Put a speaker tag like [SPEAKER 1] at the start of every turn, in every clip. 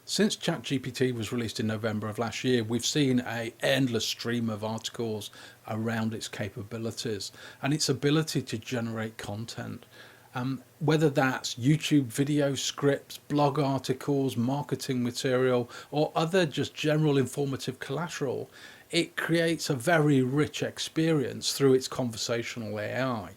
[SPEAKER 1] Since ChatGPT was released in November of last year, we've seen an endless stream of articles around its capabilities and its ability to generate content. Whether that's YouTube video scripts, blog articles, marketing material, or other just general informative collateral, it creates a very rich experience through its conversational AI.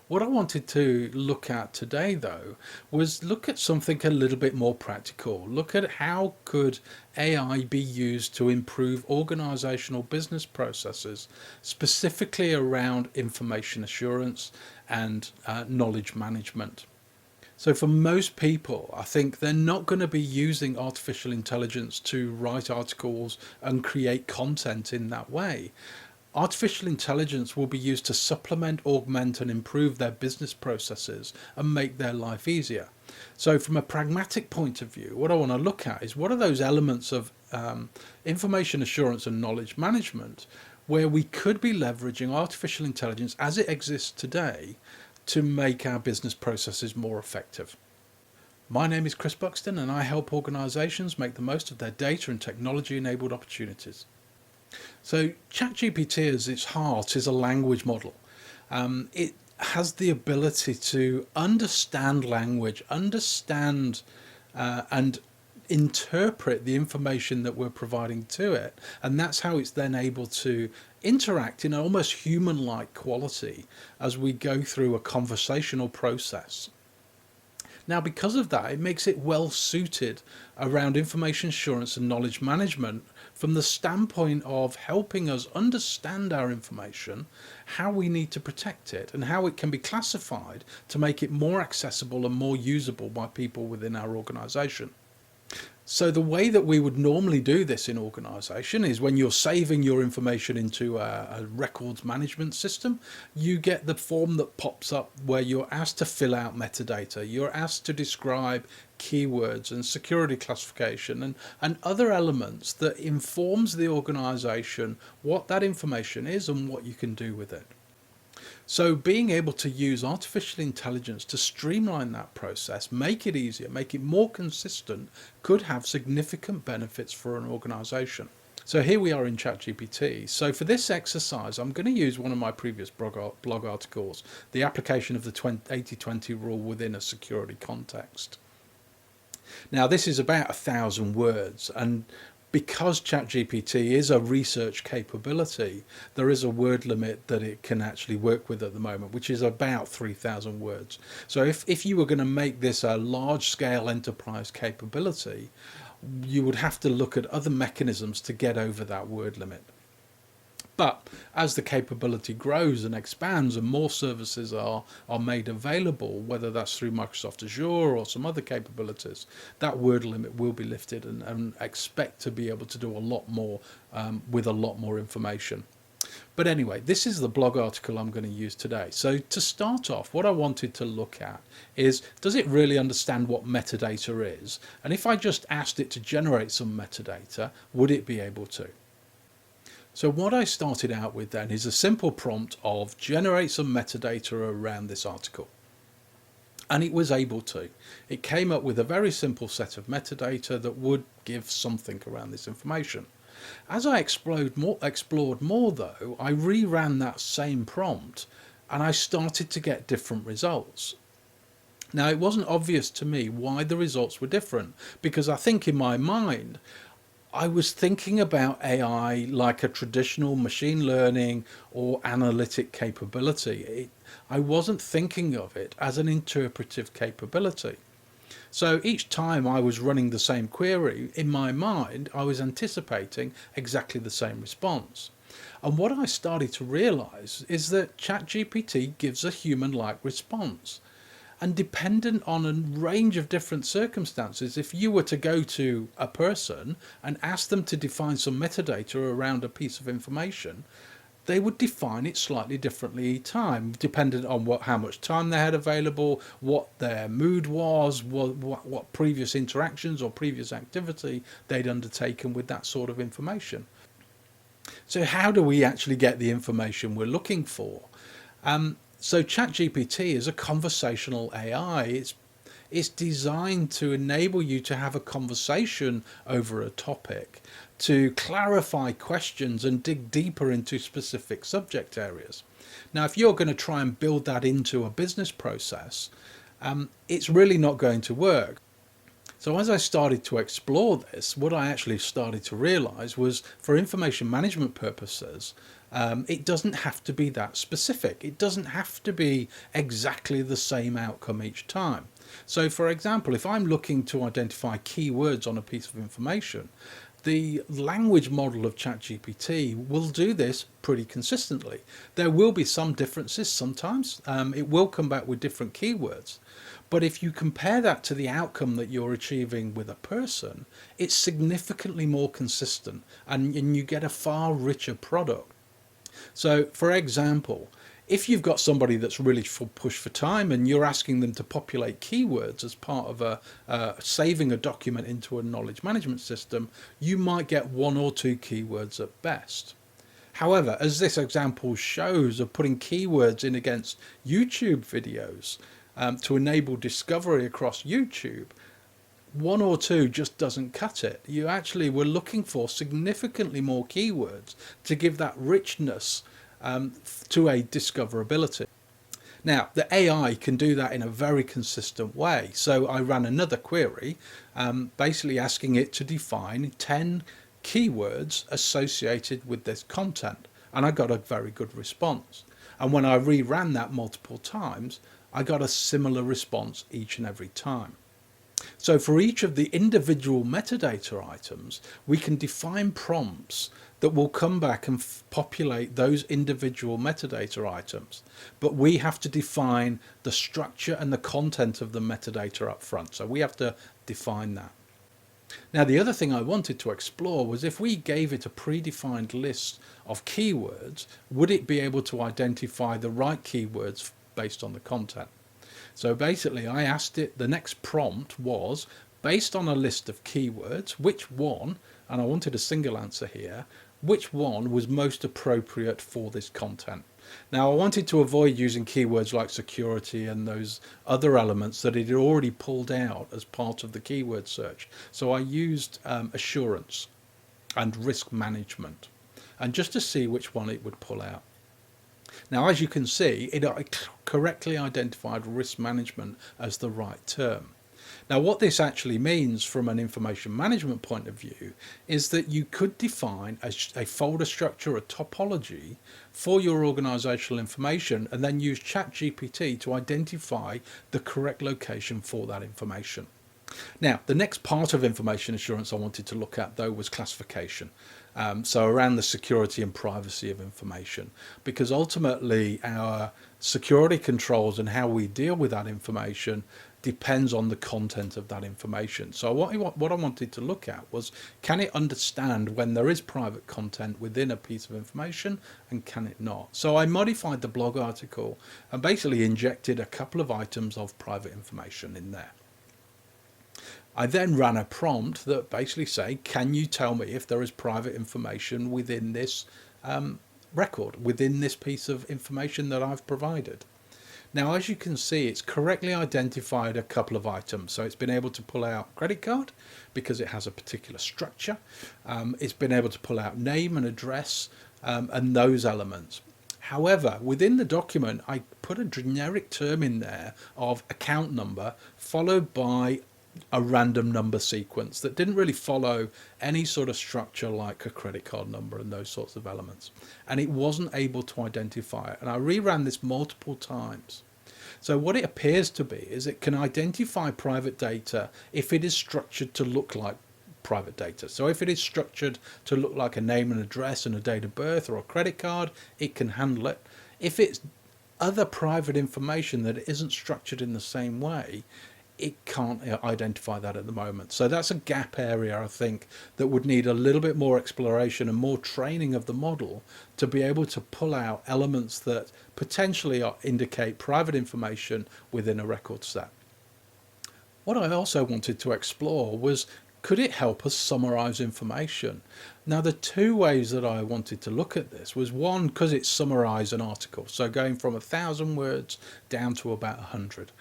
[SPEAKER 1] What I wanted to look at today, though, was look at something a little bit more practical. Look at how could AI be used to improve organizational business processes, specifically around information assurance and knowledge management. So for most people, I think they're not going to be using artificial intelligence to write articles and create content in that way. Artificial intelligence will be used to supplement, augment, and improve their business processes and make their life easier. So from a pragmatic point of view, what I want to look at is what are those elements of information assurance and knowledge management where we could be leveraging artificial intelligence as it exists today to make our business processes more effective. My name is Chris Buxton, and I help organizations make the most of their data and technology-enabled opportunities. So ChatGPT at its heart is a language model. It has the ability to understand language, understand and interpret the information that we're providing to it. And that's how it's then able to interact in an almost human-like quality as we go through a conversational process. Now, because of that, it makes it well suited around information assurance and knowledge management from the standpoint of helping us understand our information, how we need to protect it, and how it can be classified to make it more accessible and more usable by people within our organization. So the way that we would normally do this in organization is when you're saving your information into a records management system, you get the form that pops up where you're asked to fill out metadata, you're asked to describe keywords and security classification and other elements that informs the organization what that information is and what you can do with it. So being able to use artificial intelligence to streamline that process, make it easier, make it more consistent, could have significant benefits for an organization. So here we are in ChatGPT. So for this exercise, I'm going to use one of my previous blog articles, the application of the 80-20 rule within a security context. Now this is about 1,000 words, and because ChatGPT is a research capability, there is a word limit that it can actually work with at the moment, which is about 3,000 words. So if you were going to make this a large-scale enterprise capability, you would have to look at other mechanisms to get over that word limit. But as the capability grows and expands and more services are made available, whether that's through Microsoft Azure or some other capabilities, that word limit will be lifted and expect to be able to do a lot more with a lot more information. But anyway, this is the blog article I'm going to use today. So to start off, what I wanted to look at is, does it really understand what metadata is? And if I just asked it to generate some metadata, would it be able to? So what I started out with then is a simple prompt of generate some metadata around this article. And it was able to. It came up with a very simple set of metadata that would give something around this information. As I explored more though, I reran that same prompt and I started to get different results. Now it wasn't obvious to me why the results were different, because I think in my mind I was thinking about AI like a traditional machine learning or analytic capability. I wasn't thinking of it as an interpretive capability. So each time I was running the same query, in my mind, I was anticipating exactly the same response. And what I started to realize is that ChatGPT gives a human-like response. And dependent on a range of different circumstances, if you were to go to a person and ask them to define some metadata around a piece of information, they would define it slightly differently each time, dependent on how much time they had available, what their mood was, what previous interactions or previous activity they'd undertaken with that sort of information. So how do we actually get the information we're looking for? So ChatGPT is a conversational AI. It's designed to enable you to have a conversation over a topic, to clarify questions and dig deeper into specific subject areas. Now, if you're going to try and build that into a business process, it's really not going to work. So as I started to explore this, what I actually started to realize was, for information management purposes, it doesn't have to be that specific. It doesn't have to be exactly the same outcome each time. So for example, if I'm looking to identify keywords on a piece of information, the language model of ChatGPT will do this pretty consistently. There will be some differences sometimes. It will come back with different keywords. But if you compare that to the outcome that you're achieving with a person, it's significantly more consistent, and you get a far richer product. So, for example, if you've got somebody that's really pushed for time and you're asking them to populate keywords as part of saving a document into a knowledge management system, you might get one or two keywords at best. However, as this example shows of putting keywords in against YouTube videos to enable discovery across YouTube, one or two just doesn't cut it. You actually were looking for significantly more keywords to give that richness to a discoverability. Now, the AI can do that in a very consistent way. So I ran another query, basically asking it to define 10 keywords associated with this content. And I got a very good response. And when I reran that multiple times, I got a similar response each and every time. So for each of the individual metadata items, we can define prompts that will come back and populate those individual metadata items. But we have to define the structure and the content of the metadata up front. So we have to define that. Now, the other thing I wanted to explore was, if we gave it a predefined list of keywords, would it be able to identify the right keywords based on the content? So basically, I asked it, the next prompt was, based on a list of keywords, which one, and I wanted a single answer here, which one was most appropriate for this content? Now, I wanted to avoid using keywords like security and those other elements that it had already pulled out as part of the keyword search. So I used assurance and risk management, and just to see which one it would pull out. Now, as you can see, it correctly identified risk management as the right term. Now, what this actually means from an information management point of view is that you could define a folder structure, a topology for your organizational information, and then use ChatGPT to identify the correct location for that information. Now, the next part of information assurance I wanted to look at, though, was classification. So around the security and privacy of information, because ultimately our security controls and how we deal with that information depends on the content of that information. So what I wanted to look at was, can it understand when there is private content within a piece of information, and can it not? So I modified the blog article and basically injected a couple of items of private information in there. I then ran a prompt that basically say, can you tell me if there is private information within this record, within this piece of information that I've provided? Now, as you can see, it's correctly identified a couple of items. So it's been able to pull out credit card because it has a particular structure. It's been able to pull out name and address and those elements. However, within the document, I put a generic term in there of account number followed by a random number sequence that didn't really follow any sort of structure like a credit card number and those sorts of elements. And it wasn't able to identify it. And I reran this multiple times. So what it appears to be is it can identify private data if it is structured to look like private data. So if it is structured to look like a name and address and a date of birth or a credit card, it can handle it. If it's other private information that isn't structured in the same way, it can't identify that at the moment. So that's a gap area, I think, that would need a little bit more exploration and more training of the model to be able to pull out elements that potentially indicate private information within a record set. What I also wanted to explore was, could it help us summarize information? Now, the two ways that I wanted to look at this was, one, because it summarized an article, so going from 1,000 words down to about 100.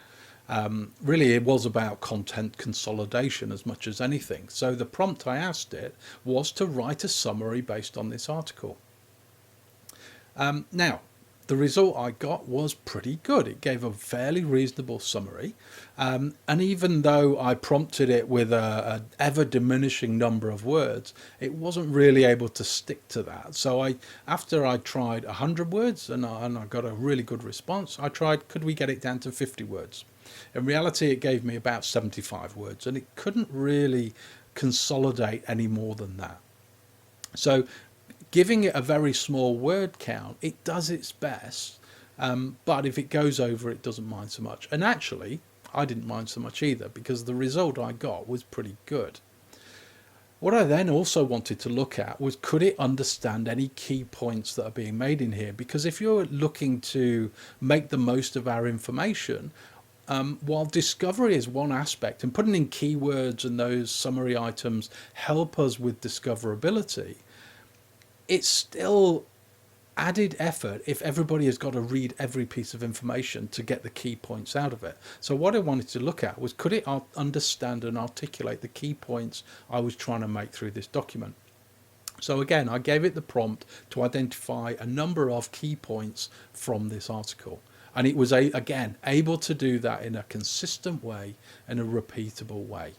[SPEAKER 1] Really, it was about content consolidation as much as anything. So the prompt I asked it was to write a summary based on this article. Now, the result I got was pretty good. It gave a fairly reasonable summary. And even though I prompted it with a ever diminishing number of words, it wasn't really able to stick to that. So after I tried 100 words and I got a really good response, I tried, could we get it down to 50 words? In reality, it gave me about 75 words, and it couldn't really consolidate any more than that. So giving it a very small word count, it does its best, but if it goes over, it doesn't mind so much. And actually, I didn't mind so much either, because the result I got was pretty good. What I then also wanted to look at was, could it understand any key points that are being made in here? Because if you're looking to make the most of our information, while discovery is one aspect, and putting in keywords and those summary items help us with discoverability, it's still added effort if everybody has got to read every piece of information to get the key points out of it. So what I wanted to look at was, could it understand and articulate the key points I was trying to make through this document? So again, I gave it the prompt to identify a number of key points from this article. And it was, again, able to do that in a consistent way and a repeatable way.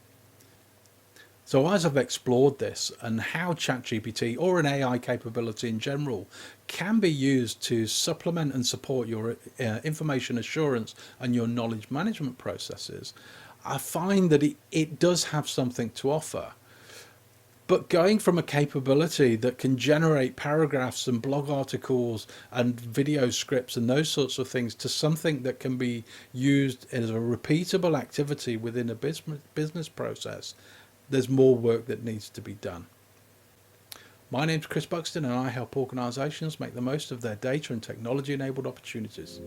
[SPEAKER 1] So as I've explored this and how ChatGPT or an AI capability in general can be used to supplement and support your information assurance and your knowledge management processes, I find that it does have something to offer. But going from a capability that can generate paragraphs and blog articles and video scripts and those sorts of things to something that can be used as a repeatable activity within a business process, there's more work that needs to be done. My name's Chris Buxton, and I help organisations make the most of their data and technology-enabled opportunities.